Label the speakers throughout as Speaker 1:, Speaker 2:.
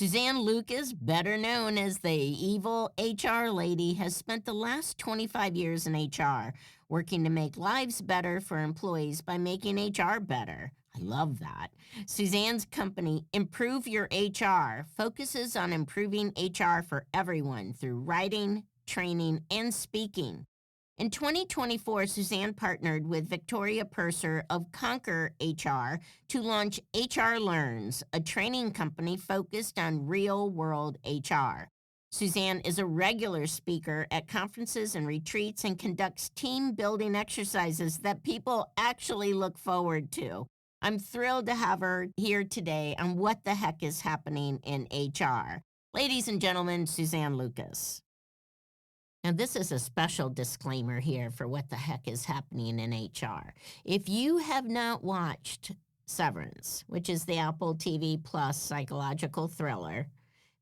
Speaker 1: Suzanne Lucas, better known as the evil HR lady, has spent the last 25 years in HR, working to make lives better for employees by making HR better. I love that. Suzanne's company, Improve Your HR, focuses on improving HR for everyone through writing, training, and speaking. In 2024, Suzanne partnered with Victoria Purser of Conquer HR to launch HR Learns, a training company focused on real world HR. Suzanne is a regular speaker at conferences and retreats and conducts team building exercises that people actually look forward to. I'm thrilled to have her here today on what the heck is happening in HR. Ladies and gentlemen, Suzanne Lucas. Now, this is a special disclaimer here for what the heck is happening in HR. If you have not watched Severance, which is the Apple TV Plus psychological thriller,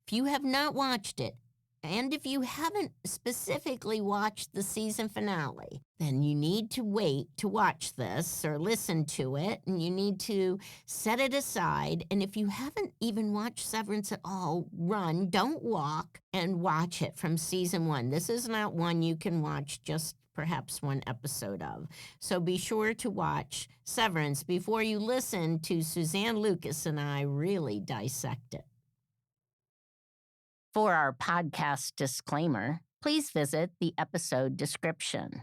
Speaker 1: if you have not watched it, and if you haven't specifically watched the season finale, then you need to wait to watch this or listen to it, and you need to set it aside. And if you haven't even watched Severance at all, run, don't walk, and watch it from season one. This is not one you can watch just perhaps one episode of. So be sure to watch Severance before you listen to Suzanne Lucas and I really dissect it. For our podcast disclaimer, please visit the episode description.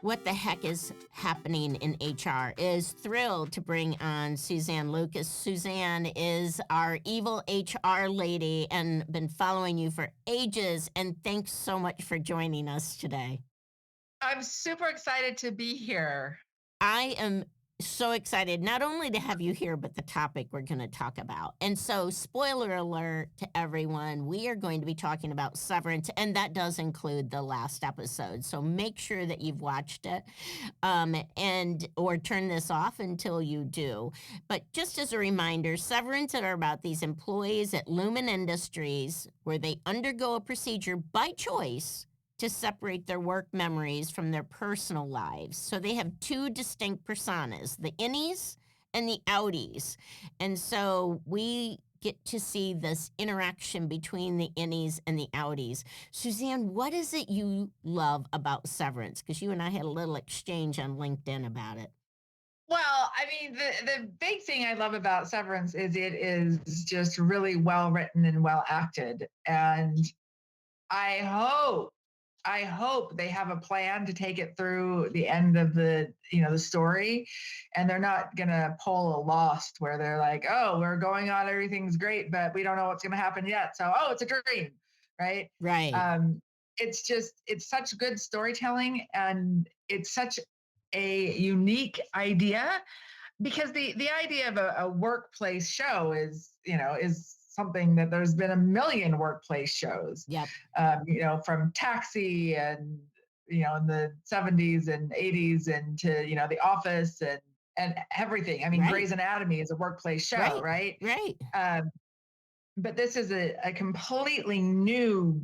Speaker 1: What the heck is happening in HR is thrilled to bring on Suzanne Lucas. Suzanne is our evil HR lady and been following you for ages. And thanks so much for joining us today.
Speaker 2: I'm super excited to be here.
Speaker 1: I am so excited not only to have you here, but the topic we're going to talk about. And so, spoiler alert to everyone, we are going to be talking about Severance, and that does include the last episode. So make sure that you've watched it, and or turn this off until you do. But just as a reminder, Severance are about these employees at Lumen Industries where they undergo a procedure by choice to separate their work memories from their personal lives. So they have two distinct personas, the innies and the outies. And so we get to see this interaction between the innies and the outies. Suzanne, what is it you love about Severance? Because you and I had a little exchange on LinkedIn about it.
Speaker 2: Well, I mean, the big thing I love about Severance is it is just really well written and well acted. And I hope they have a plan to take it through the end of the story, and they're not gonna pull a Lost where they're like, oh, we're going on, everything's great, but we don't know what's gonna happen yet. So, oh, it's a dream, right?
Speaker 1: Right.
Speaker 2: It's such good storytelling, and it's such a unique idea because the idea of a workplace show is something that there's been a million workplace shows,
Speaker 1: Yep.
Speaker 2: from Taxi and in the 70s and 80s and to The Office and everything. I mean,
Speaker 1: Right.
Speaker 2: Grey's Anatomy is a workplace show, right?
Speaker 1: Right.
Speaker 2: But this is a completely new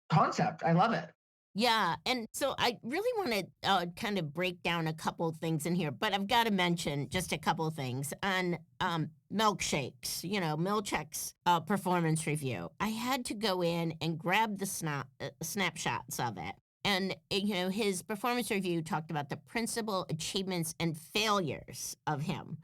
Speaker 2: concept. I love it.
Speaker 1: Yeah, and so I really want to kind of break down a couple things in here, but I've got to mention just a couple things on milkshakes. Milkshakes performance review. I had to go in and grab the snapshots of it. And his performance review talked about the principal achievements and failures of him.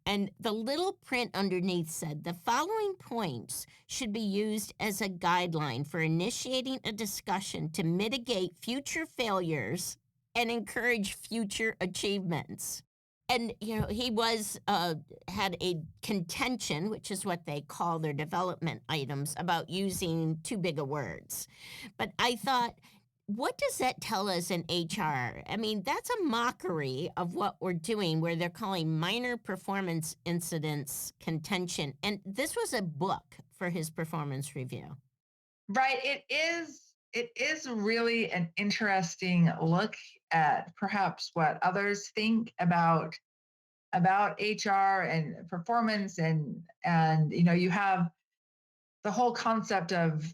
Speaker 1: And the little print underneath said the following points should be used as a guideline for initiating a discussion to mitigate future failures and encourage future achievements. And he was had a contention, which is what they call their development items, about using too big of words. But I thought, what does that tell us in HR? I mean, that's a mockery of what we're doing, where they're calling minor performance incidents contention. And this was a book for his performance review.
Speaker 2: Right. It is really an interesting look at perhaps what others think about HR and performance, and you have the whole concept of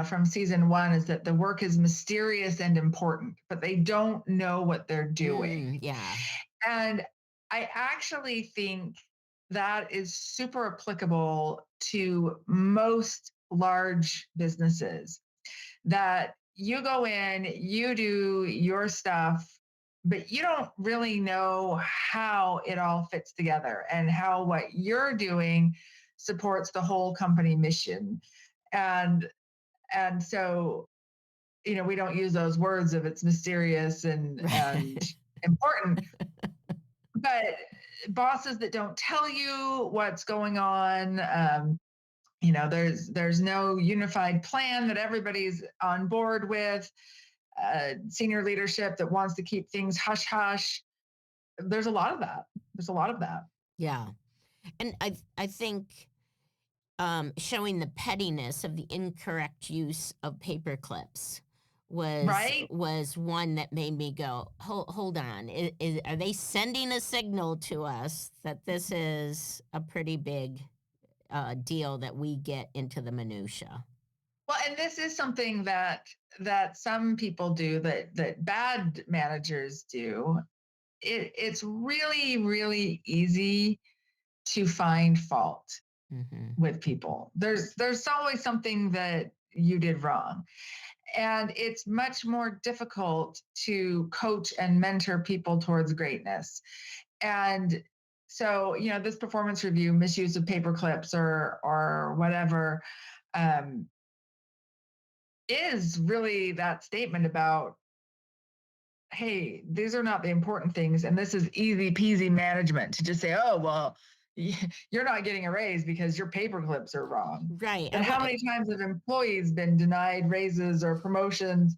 Speaker 2: from season one is that the work is mysterious and important, but they don't know what they're doing.
Speaker 1: Yeah.
Speaker 2: And I actually think that is super applicable to most large businesses, that you go in, you do your stuff, but you don't really know how it all fits together and how what you're doing supports the whole company mission. And so, we don't use those words of it's mysterious and
Speaker 1: Right.
Speaker 2: important, but bosses that don't tell you what's going on, there's no unified plan that everybody's on board with, senior leadership that wants to keep things hush hush. There's a lot of that. There's a lot of that.
Speaker 1: Yeah. And I think showing the pettiness of the incorrect use of paper clips
Speaker 2: Right.
Speaker 1: was one that made me go, hold on, are they sending a signal to us that this is a pretty big deal that we get into the minutia?
Speaker 2: Well, and this is something that some people do, that bad managers do. It's really, really easy to find fault
Speaker 1: Hmm.
Speaker 2: with people. There's always something that you did wrong. And it's much more difficult to coach and mentor people towards greatness. And so, this performance review, misuse of paper clips or whatever, um, is really that statement about, hey, these are not the important things, and this is easy peasy management to just say, oh well, you're not getting a raise because your paper clips are wrong.
Speaker 1: Right.
Speaker 2: But how many times have employees been denied raises or promotions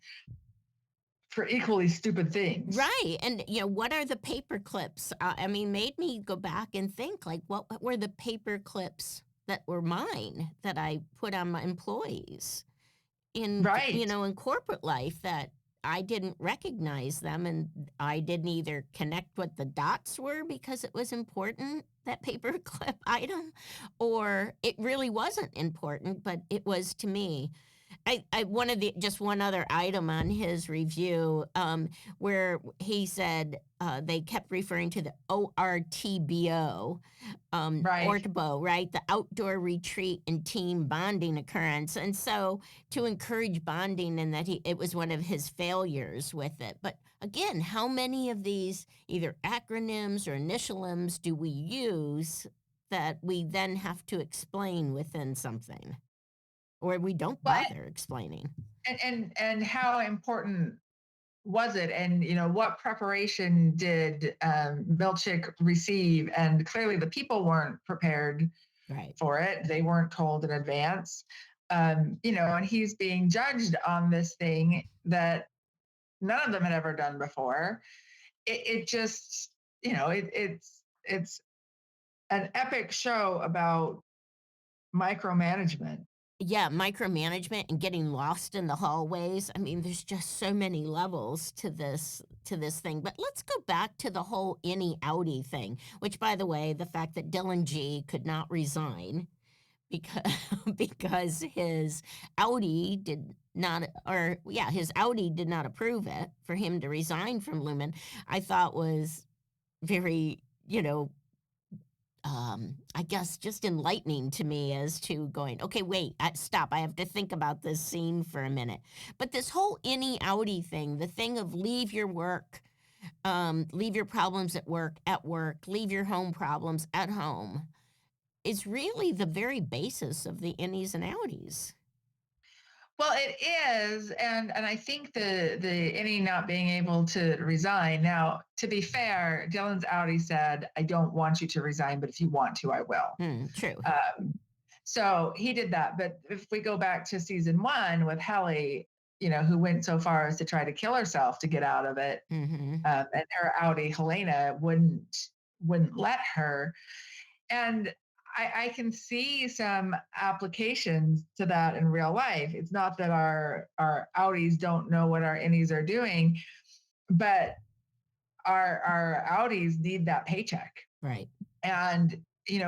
Speaker 2: for equally stupid things?
Speaker 1: Right. And, what are the paper clips? I mean, made me go back and think, like, what were the paper clips that were mine that I put on my employees
Speaker 2: Right.
Speaker 1: in corporate life that I didn't recognize them and I didn't either connect what the dots were because it was important, that paper clip item, or it really wasn't important, but it was to me. I one of the just one other item on his review, where he said they kept referring to the ORTBO,
Speaker 2: Right.
Speaker 1: ORTBO, right? The outdoor retreat and team bonding occurrence. And so to encourage bonding, and that it was one of his failures with it. But again, how many of these either acronyms or initialums do we use that we then have to explain within something? Or we don't
Speaker 2: Well,
Speaker 1: bother explaining.
Speaker 2: and how important was it? And what preparation did Milchik receive? And clearly, the people weren't prepared
Speaker 1: Right.
Speaker 2: for it. They weren't told in advance. And he's being judged on this thing that none of them had ever done before. It just, it's an epic show about micromanagement.
Speaker 1: Yeah, micromanagement and getting lost in the hallways. I mean, there's just so many levels to this thing. But let's go back to the whole innie outie thing, which by the way, the fact that Dylan G could not resign because because his Audi did not, or yeah, his Audi did not approve it for him to resign from Lumen, I thought was very, I guess just enlightening to me as to going, okay, wait, stop. I have to think about this scene for a minute. But this whole innie outie thing, the thing of leave your work, leave your problems at work, leave your home problems at home, is really the very basis of the innies and outies.
Speaker 2: Well, it is, and I think the any not being able to resign. Now, to be fair, Dylan's Audi said, "I don't want you to resign, but if you want to, I will."
Speaker 1: True.
Speaker 2: Um, so he did that. But if we go back to season one with Helly, who went so far as to try to kill herself to get out of it,
Speaker 1: Hmm.
Speaker 2: and her Audi Helena wouldn't let her. And I can see some applications to that in real life. It's not that our Audis don't know what our innies are doing, but our Audis need that paycheck.
Speaker 1: Right.
Speaker 2: And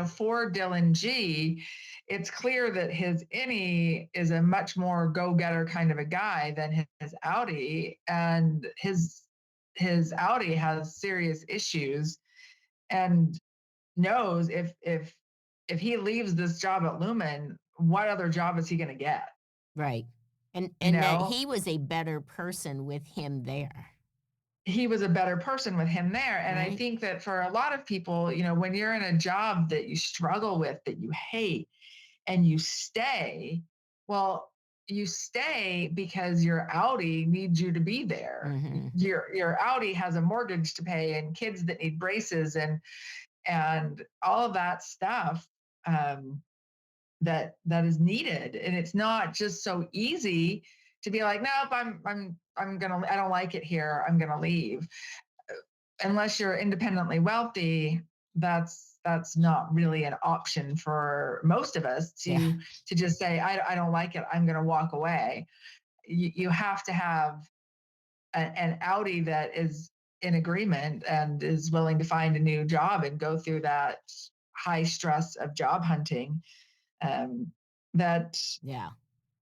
Speaker 2: for Dylan G, it's clear that his innie is a much more go-getter kind of a guy than his outie, and his outie has serious issues and knows if he leaves this job at Lumen, what other job is he going to get?
Speaker 1: Right.
Speaker 2: You
Speaker 1: And that
Speaker 2: know,
Speaker 1: he was a better person with him there,
Speaker 2: he was a better person with him there. And I
Speaker 1: right?
Speaker 2: think that for a lot of people, when you're in a job that you struggle with, that you hate, and you stay, well, you stay because your outie needs you to be there.
Speaker 1: Mhm.
Speaker 2: Your outie has a mortgage to pay and kids that need braces and all of that stuff, um, that is needed. And it's not just so easy to be like, nope, I don't like it here. I'm gonna leave. Unless you're independently wealthy, that's not really an option for most of us
Speaker 1: Yeah.
Speaker 2: to just say, I don't like it, I'm gonna walk away. You have to have an outie that is in agreement and is willing to find a new job and go through that high stress of job hunting, um, that
Speaker 1: Yeah.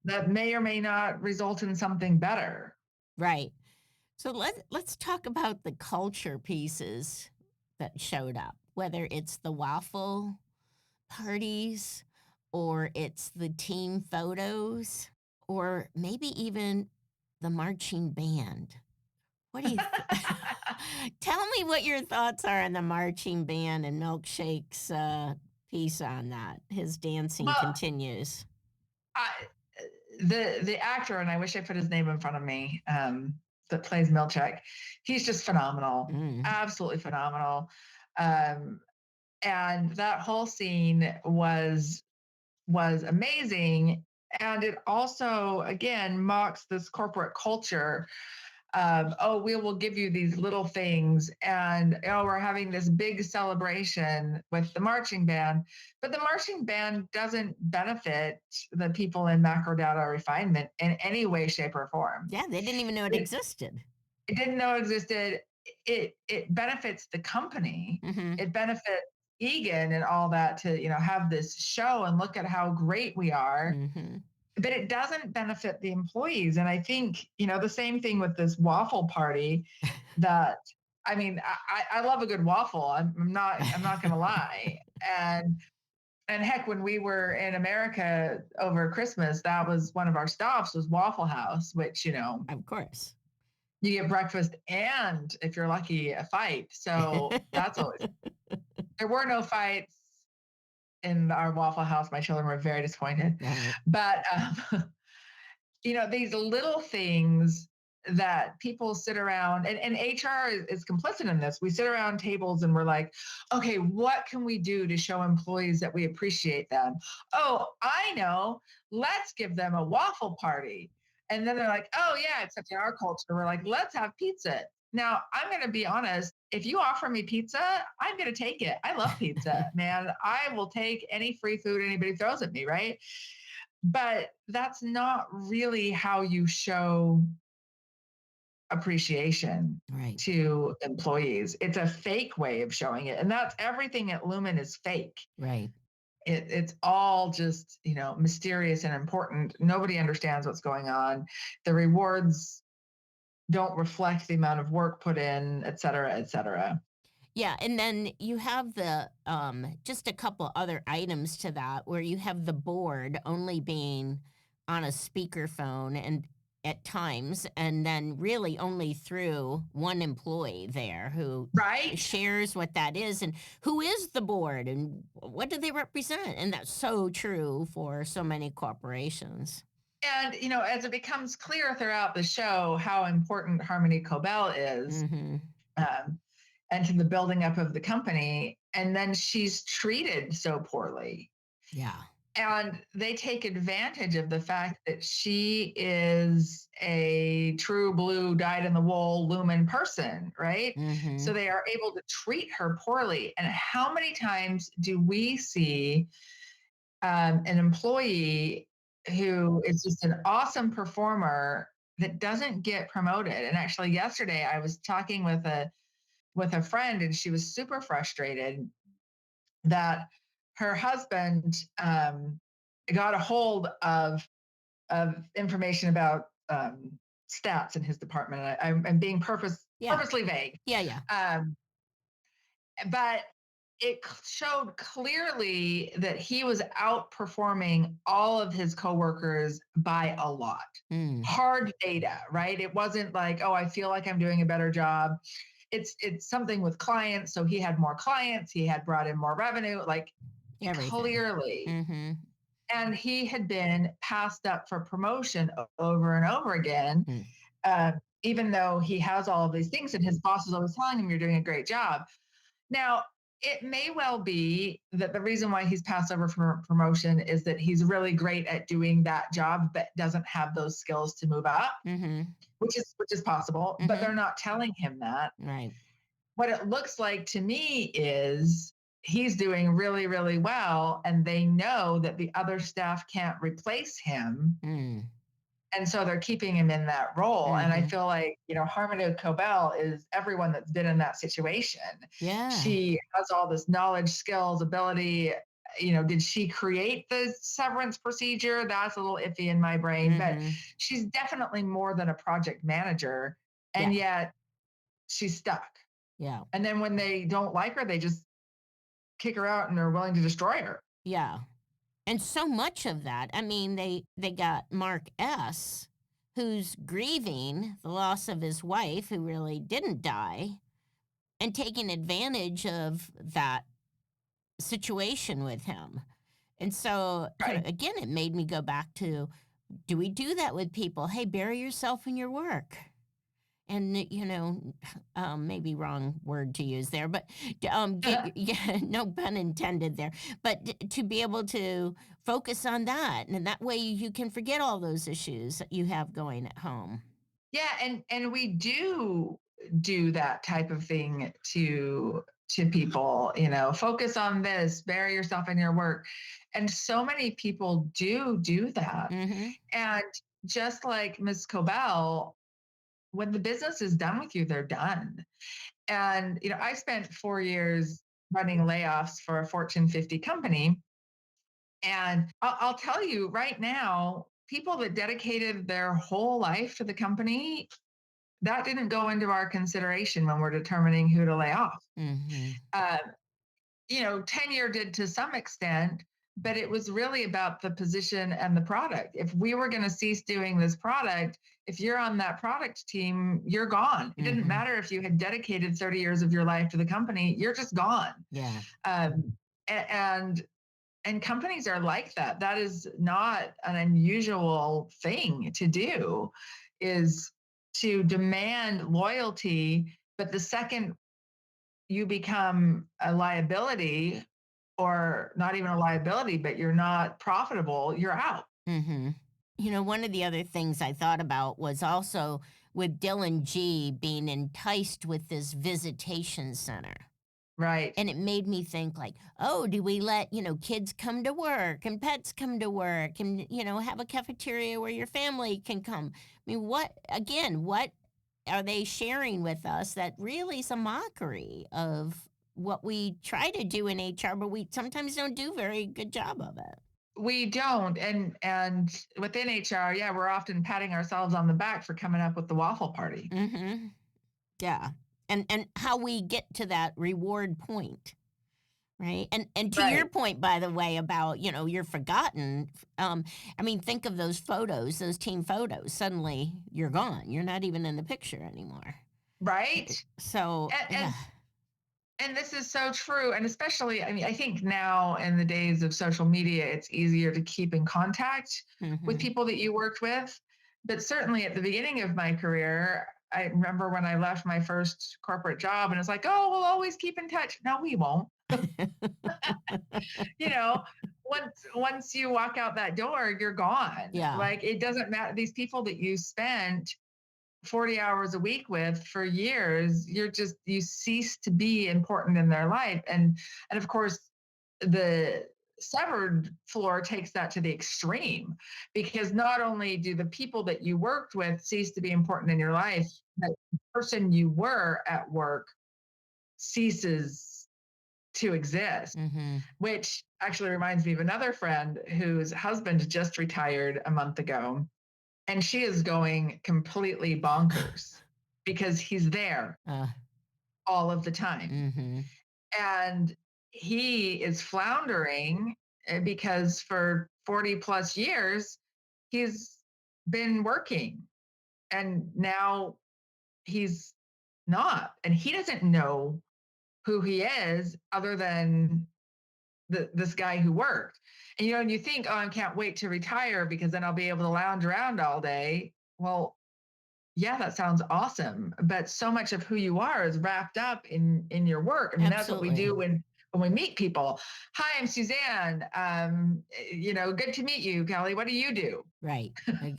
Speaker 2: that may or may not result in something better.
Speaker 1: Right. So let's talk about the culture pieces that showed up, whether it's the waffle parties or it's the team photos or maybe even the marching band. What do you Tell me what your thoughts are on the marching band and milkshakes piece on that. His dancing
Speaker 2: Well,
Speaker 1: continues.
Speaker 2: I, the actor, and I wish I put his name in front of me, that plays Milchek, he's just phenomenal,
Speaker 1: Mm.
Speaker 2: absolutely phenomenal. Um, and that whole scene was amazing. And it also, again, mocks this corporate culture of, oh, we will give you these little things, and oh, we're having this big celebration with the marching band, but the marching band doesn't benefit the people in macro data refinement in any way, shape, or form.
Speaker 1: Yeah, they didn't even know it
Speaker 2: it,
Speaker 1: existed.
Speaker 2: it didn't know it existed. It benefits the company,
Speaker 1: Mhm.
Speaker 2: it benefits Egan and all that to have this show and look at how great we are,
Speaker 1: Mhm.
Speaker 2: but it doesn't benefit the employees. And I think, the same thing with this waffle party that, I mean, I love a good waffle. I'm not going to lie. And heck, when we were in America over Christmas, that was one of our stops was Waffle House, which,
Speaker 1: Of course.
Speaker 2: you get breakfast and if you're lucky, a fight. So that's always, there were no fights in our Waffle House. My children were very disappointed.
Speaker 1: Right.
Speaker 2: But these little things that people sit around, and HR is complicit in this. We sit around tables and we're like, okay, what can we do to show employees that we appreciate them? Oh, I know. Let's give them a waffle party. And then they're like, oh, yeah, except in our culture, we're like, let's have pizza. Now, I'm going to be honest. If you offer me pizza, I'm going to take it. I love pizza, man. I will take any free food anybody throws at me, right? But that's not really how you show appreciation
Speaker 1: Right.
Speaker 2: to employees. It's a fake way of showing it. And that's everything at Lumen is fake.
Speaker 1: Right.
Speaker 2: It's all just, mysterious and important. Nobody understands what's going on. The rewards don't reflect the amount of work put in, et cetera, et cetera.
Speaker 1: Yeah, and then you have the just a couple other items to that where you have the board only being on a speakerphone and at times and then really only through one employee there who
Speaker 2: Right.
Speaker 1: shares what that is and who is the board and what do they represent, and that's so true for so many corporations.
Speaker 2: And, as it becomes clear throughout the show how important Harmony Cobell is,
Speaker 1: Mhm.
Speaker 2: um, and to the building up of the company. And then she's treated so poorly.
Speaker 1: Yeah.
Speaker 2: And they take advantage of the fact that she is a true blue, dyed in the wool Lumen person, right? So
Speaker 1: Mhm.
Speaker 2: they are able to treat her poorly. And how many times do we see an employee who is just an awesome performer that doesn't get promoted? And actually, yesterday I was talking with a friend and she was super frustrated that her husband got a hold of information about stats in his department. I'm being
Speaker 1: Yeah.
Speaker 2: purposely vague,
Speaker 1: Yeah, yeah.
Speaker 2: um, but it showed clearly that he was outperforming all of his coworkers by a lot.
Speaker 1: Mm.
Speaker 2: Hard data, right? It wasn't like, oh, I feel like I'm doing a better job. It's something with clients. So he had more clients, he had brought in more revenue, like
Speaker 1: Everything.
Speaker 2: clearly.
Speaker 1: Mm-hmm.
Speaker 2: And he had been passed up for promotion over and over again,
Speaker 1: Mm.
Speaker 2: uh, even though he has all of these things, and his boss is always telling him, "You're doing a great job." Now, it may well be that the reason why he's passed over for promotion is that he's really great at doing that job, but doesn't have those skills to move up,
Speaker 1: Mm-hmm.
Speaker 2: which is possible. But
Speaker 1: Mm-hmm.
Speaker 2: they're not telling him that.
Speaker 1: Right.
Speaker 2: What it looks like to me is he's doing really, really well, and they know that the other staff can't replace him.
Speaker 1: Mm.
Speaker 2: And so they're keeping him in that role. And I
Speaker 1: Mm-hmm.
Speaker 2: feel like, Harmony Cobell is everyone that's been in that situation.
Speaker 1: Yeah.
Speaker 2: She has all this knowledge, skills, ability. Did she create the severance procedure? That's a little iffy in my brain, but
Speaker 1: Mm-hmm.
Speaker 2: she's definitely more than a project manager.
Speaker 1: Yeah.
Speaker 2: And yet she's stuck.
Speaker 1: Yeah.
Speaker 2: And then when they don't like her, they just kick her out and are willing to destroy her.
Speaker 1: Yeah. And so much of that, I mean, they got Mark S., who's grieving the loss of his wife, who really didn't die, and taking advantage of that situation with him. And so,
Speaker 2: Right.
Speaker 1: again, it made me go back to, do we do that with people? Hey, bury yourself in your work. And maybe wrong word to use there, but yeah, no pun intended there. But to be able to focus on that, and that way you can forget all those issues that you have going at home.
Speaker 2: Yeah, and we do that type of thing to people, focus on this, bury yourself in your work. And so many people do that.
Speaker 1: Mm-hmm.
Speaker 2: And just like Miss Cobell, when the business is done with you, they're done. And I spent 4 years running layoffs for a Fortune 50 company. And I'll tell you right now, people that dedicated their whole life to the company, that didn't go into our consideration when we're determining who to lay off.
Speaker 1: Mm-hmm.
Speaker 2: Uh, Tenure did to some extent, but it was really about the position and the product. If we were going to cease doing this product, if you're on that product team, you're gone. It didn't
Speaker 1: Mm-hmm.
Speaker 2: matter if you had dedicated 30 years of your life to the company, you're just gone.
Speaker 1: Yeah.
Speaker 2: Um, and and companies are like that. That is not an unusual thing to do, is to demand loyalty, but the second you become a liability, or not even a liability, but you're not profitable, you're out.
Speaker 1: Mm-hmm. One of the other things I thought about was also with Dylan G being enticed with this visitation center.
Speaker 2: Right.
Speaker 1: And it made me think like, oh, do we let, kids come to work and pets come to work and, have a cafeteria where your family can come? I mean, what are they sharing with us that really is a mockery of what we try to do in HR, but we sometimes don't do very good job of it.
Speaker 2: We don't. And within HR, yeah, we're often patting ourselves on the back for coming up with the waffle party.
Speaker 1: Mm-hmm. Yeah. And how we get to that reward point. Right. And to your
Speaker 2: Right.
Speaker 1: point, by the way, about, you're forgotten. I mean, think of those photos, those team photos. Suddenly you're gone. You're not even in the picture anymore.
Speaker 2: Right.
Speaker 1: So
Speaker 2: And,
Speaker 1: yeah.
Speaker 2: and and this is so true. And especially, I mean, I think now in the days of social media, it's easier to keep in contact with
Speaker 1: Mm-hmm.
Speaker 2: people that you worked with. But certainly at the beginning of my career, I remember when I left my first corporate job and it's like, oh, we'll always keep in touch. No, we won't. You know, once you walk out that door, you're gone.
Speaker 1: Yeah.
Speaker 2: Like it doesn't matter. These people that you spent 40 hours a week with for years, you cease to be important in their life. And of course, the severed floor takes that to the extreme, because not only do the people that you worked with cease to be important in your life, but the person you were at work ceases to exist,
Speaker 1: Mhm.
Speaker 2: which actually reminds me of another friend whose husband just retired a month ago. And she is going completely bonkers because he's there
Speaker 1: Uh,
Speaker 2: all of the time.
Speaker 1: mhm.
Speaker 2: And he is floundering because for 40 plus years, he's been working and now he's not. And he doesn't know who he is other than this guy who worked. And and you think, oh, I can't wait to retire because then I'll be able to lounge around all day. Well, yeah, that sounds awesome. But so much of who you are is wrapped up in your work. I mean, that's what we
Speaker 1: Absolutely.
Speaker 2: do when we meet people. Hi, I'm Suzanne. Good to meet you, Kelly. What do you do?
Speaker 1: Right.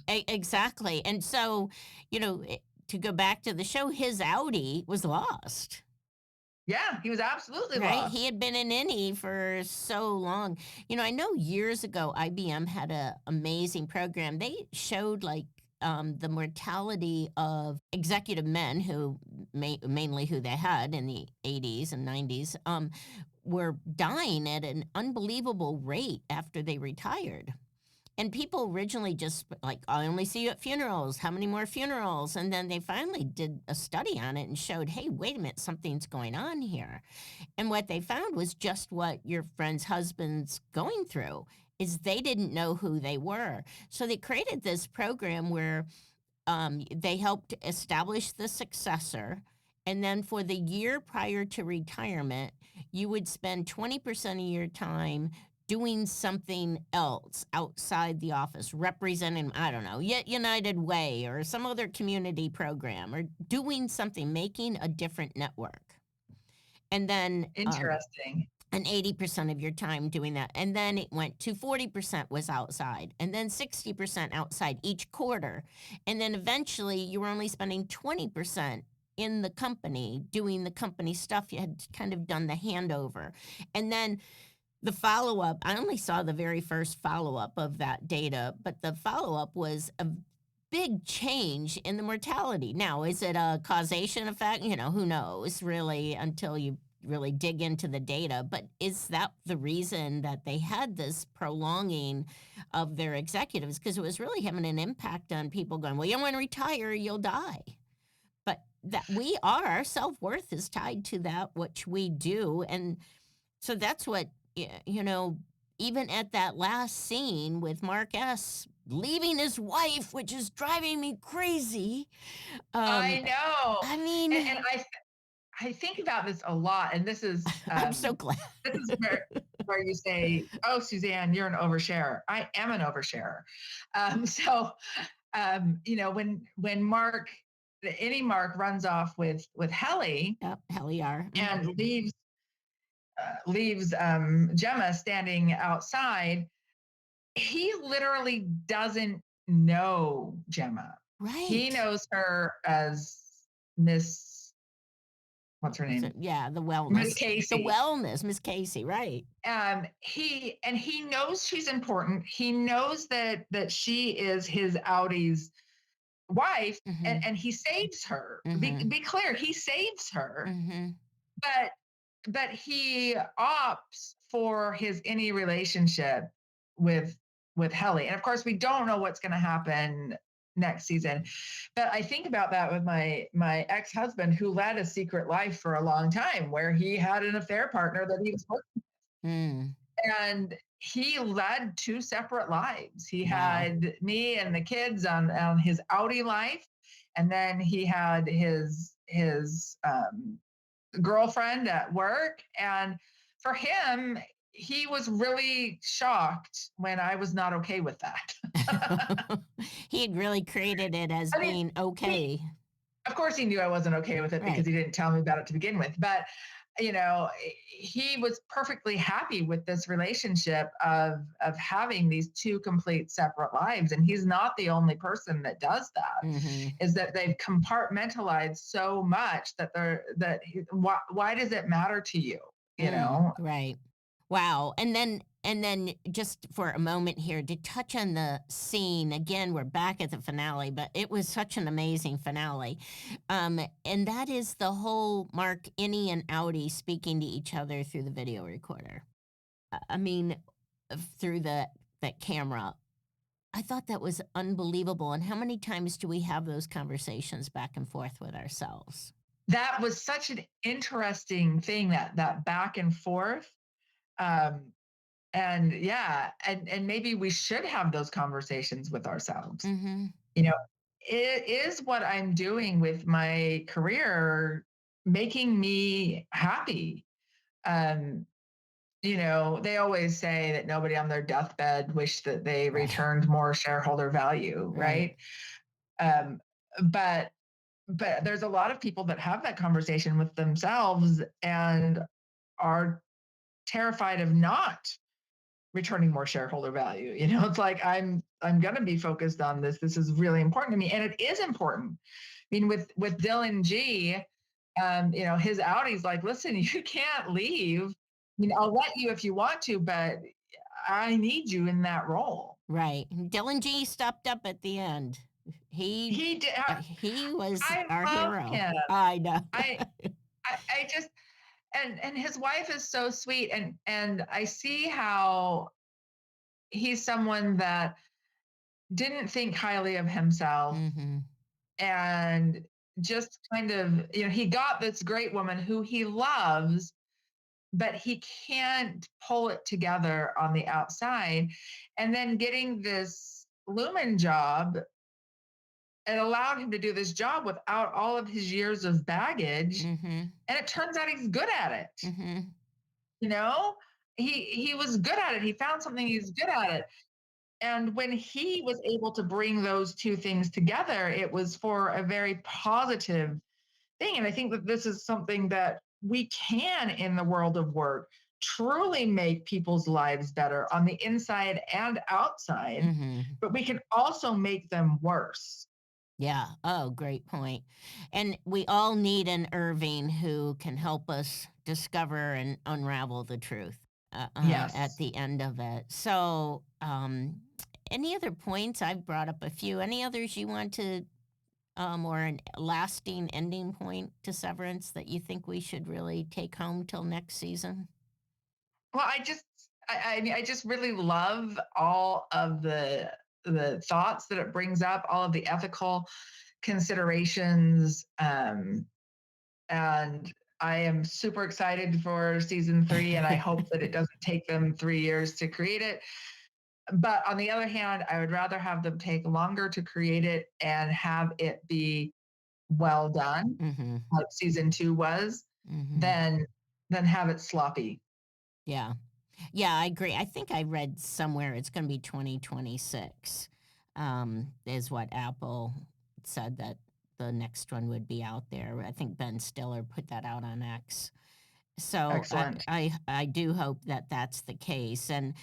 Speaker 1: Exactly. And so, to go back to the show, his Audi was lost.
Speaker 2: Yeah, he was absolutely
Speaker 1: Right? He
Speaker 2: lost.
Speaker 1: had been an innie for so long. I know years ago IBM had a amazing program. They showed like the mortality of executive men who mainly who they had in the 80s and 90s were dying at an unbelievable rate after they retired. And people originally just like, I only see you at funerals. How many more funerals? And then they finally did a study on it and showed, hey, wait a minute, something's going on here. And what they found was just what your friend's husband's going through is they didn't know who they were. So they created this program where they helped establish the successor. And then for the year prior to retirement, you would spend 20% of your time doing something else outside the office, representing, I don't know, United Way or some other community program or doing something, making a different network. And then
Speaker 2: Interesting.
Speaker 1: and 80% of your time doing that. And then it went to 40% was outside, and then 60% outside each quarter. And then eventually you were only spending 20% in the company doing the company stuff. You had kind of done the handover. And then the follow up, I only saw the very first follow up of that data, but the follow up was a big change in the mortality. Now, is it a causation effect? Who knows really until you really dig into the data. But is that the reason that they had this prolonging of their executives? Because it was really having an impact on people going, well, you don't want to retire, you'll die. But that we are, our self worth is tied to that, which we do. And so that's what, even at that last scene with Mark S. leaving his wife, which is driving me crazy. Um,
Speaker 2: I know.
Speaker 1: I
Speaker 2: And
Speaker 1: mean,
Speaker 2: I think about this a lot. And
Speaker 1: I'm so glad.
Speaker 2: this is where you say, "Oh, Suzanne, you're an oversharer." I am an oversharer. When Mark runs off with Helly
Speaker 1: Yep, hell yeah.
Speaker 2: and leaves Gemma standing outside, he literally doesn't know Gemma. He
Speaker 1: Right.
Speaker 2: knows her as Miss, what's her
Speaker 1: Was it?
Speaker 2: name?
Speaker 1: Yeah, the
Speaker 2: Miss
Speaker 1: wellness. The
Speaker 2: Casey.
Speaker 1: wellness, Miss Casey, right.
Speaker 2: He knows she's important. He knows that she is his Audi's wife,
Speaker 1: Mm-hmm.
Speaker 2: and he saves her.
Speaker 1: Mm-hmm.
Speaker 2: Be clear, he saves her,
Speaker 1: Mm-hmm.
Speaker 2: but he opts for his any relationship with Helly. And of course, we don't know what's going to happen next season. But I think about that with my ex-husband who led a secret life for a long time where he had an affair partner that he was working,
Speaker 1: Mm.
Speaker 2: and he led two separate lives. He
Speaker 1: Wow.
Speaker 2: had me and the kids on his Audi life, and then he had his girlfriend at work. And for him, he was really shocked when I was not okay with that.
Speaker 1: He had really created it as
Speaker 2: I mean,
Speaker 1: being
Speaker 2: he,
Speaker 1: okay.
Speaker 2: of course, he knew I wasn't okay with it because
Speaker 1: Right.
Speaker 2: he didn't tell me about it to begin with. But you know, he was perfectly happy with this relationship of having these two complete separate lives. And he's not the only person that does that.
Speaker 1: Mm-hmm.
Speaker 2: Is that they've compartmentalized so much that why does it matter to you? You
Speaker 1: Mm,
Speaker 2: know,
Speaker 1: right. Wow. And then And then just for a moment here to touch on the scene again, we're back at the finale, but it was such an amazing finale. And that is the whole Mark, Innie, and Outie speaking to each other through the video recorder. I mean, through that camera. I thought that was unbelievable. And how many times do we have those conversations back and forth with ourselves?
Speaker 2: That was such an interesting thing, that back and forth. Um, and yeah, and maybe we should have those conversations with ourselves.
Speaker 1: Mm-hmm.
Speaker 2: You know, is what I'm doing with my career making me happy? Um, they always say that nobody on their deathbed wished that they
Speaker 1: Right.
Speaker 2: returned more shareholder value,
Speaker 1: Right.
Speaker 2: right? Um, but but there's a lot of people that have that conversation with themselves and are terrified of not returning more shareholder value. It's like I'm going to be focused on this. This is really important to me, and it is important. I mean, with Dylan G, his Audi's like, listen, you can't leave. I'll let you if you want to, but I need you in that role.
Speaker 1: Right. Dylan G stepped up at the end. He
Speaker 2: He did.
Speaker 1: he was
Speaker 2: I
Speaker 1: our
Speaker 2: love
Speaker 1: hero.
Speaker 2: him.
Speaker 1: I know.
Speaker 2: I I just and his wife is so sweet, and I see how he's someone that didn't think highly of himself
Speaker 1: Mhm.
Speaker 2: and just kind of, he got this great woman who he loves, but he can't pull it together on the outside. And then getting this Lumen job, it allowed him to do this job without all of his years of baggage.
Speaker 1: Mhm.
Speaker 2: And it turns out he's good at it.
Speaker 1: Mhm.
Speaker 2: You know, he was good at it. He found something he's good at it. And when he was able to bring those two things together, it was for a very positive thing. And I think that this is something that we can, in the world of work, truly make people's lives better on the inside and outside,
Speaker 1: Mhm.
Speaker 2: but we can also make them worse.
Speaker 1: Yeah. Oh, great point. And we all need an Irving who can help us discover and unravel the truth at
Speaker 2: Yes.
Speaker 1: the end of it. So, any other points? I've brought up a few. Any others you want to, or an lasting ending point to Severance that you think we should really take home till next season?
Speaker 2: Well, I just really love all of the thoughts that it brings up, all of the ethical considerations, and I am super excited for season 3, and I hope that it doesn't take them 3 years to create it. But on the other hand, I would rather have them take longer to create it and have it be well done,
Speaker 1: Mhm.
Speaker 2: like season 2 was,
Speaker 1: Mhm.
Speaker 2: than have it sloppy.
Speaker 1: Yeah. Yeah, I agree. I think I read somewhere it's going to be 2026, is what Apple said that the next one would be out there. I think Ben Stiller put that out on X. So
Speaker 2: Excellent.
Speaker 1: I do hope that that's the case. And,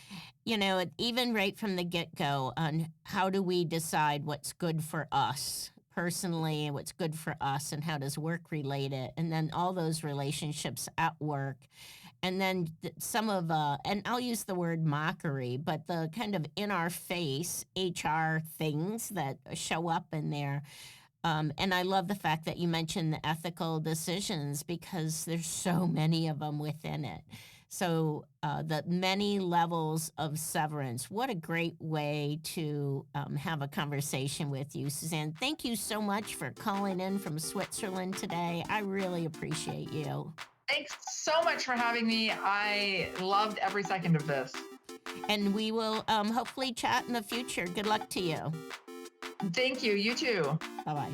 Speaker 1: even right from the get go on how do we decide what's good for us personally and what's good for us and how does work relate it? And then all those relationships at work and then some of and I'll use the word mockery, but the kind of in our face HR things that show up in there. And I love the fact that you mentioned the ethical decisions because there's so many of them within it. So the many levels of severance. What a great way to have a conversation with you, Suzanne. Thank you so much for calling in from Switzerland today. I really appreciate you.
Speaker 2: Thanks so much for having me. I loved every second of this.
Speaker 1: And we will hopefully chat in the future. Good luck to you.
Speaker 2: Thank you. You too.
Speaker 1: Bye bye.